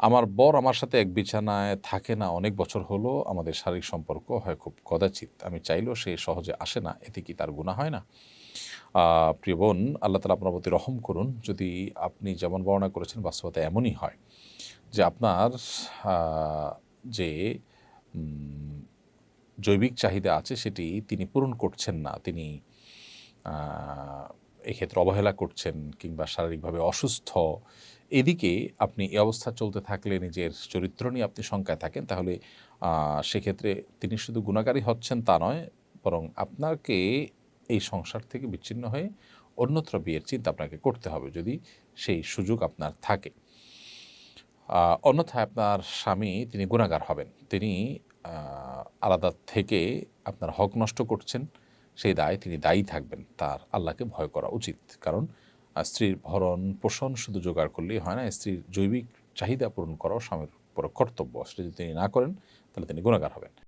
আমার বর আমার সাথে এক বিছানায় থাকে না অনেক বছর হলো। আমাদের শারীরিক সম্পর্ক হয় খুব কদাচিৎ। আমি চাইলেও সে সহজে আসে না। এতে কি তার গুনাহ হয় না? আ প্রিয় বোন, আল্লাহ তাআলা আপনার প্রতি রহম করুন। যদি আপনি যেমন বর্ণনা করেছেন বাস্তবতা এমনই হয় যে আপনার আ যে উম জৈবিক চাহিদা আছে সেটি তিনি পূরণ করছেন না। তিনি আ এক্ষেত্রে অবহেলা করছেন কিংবা শারীরিকভাবে অসুস্থ। এদিকে আপনি এই অবস্থা চলতে থাকলে নিজের চরিত্র নিয়ে আপনি শঙ্কায় থাকেন তাহলে আ সেক্ষেত্রে তিনি শুধু গুনাহগারই হচ্ছেন তা নয়, বরং আপনাকে এই সংসার থেকে বিচ্ছিন্ন হয়ে অন্যত্র বিয়ের চিন্তা আপনাকে করতে হবে যদি সেই সুযোগ আপনার থাকে। আ অন্যথায় আপনার স্বামী তিনি গুনাহগার হবেন। তিনি আ আলাদা থেকে আপনার হক নষ্ট করছেন। সেই দায়ে তিনি দায়ী থাকবেন। তার আল্লাহকে ভয় করা উচিত। কারণ স্ত্রীর ভরণ-পোষণ শুধু জোগাড় করলেই হয় না। স্ত্রীর জৈবিক চাহিদা পূরণ করাও স্বামীর উপর কর্তব্য। সেটা যদি তিনি না করেন তাহলে তিনি গুনাহগার হবেন।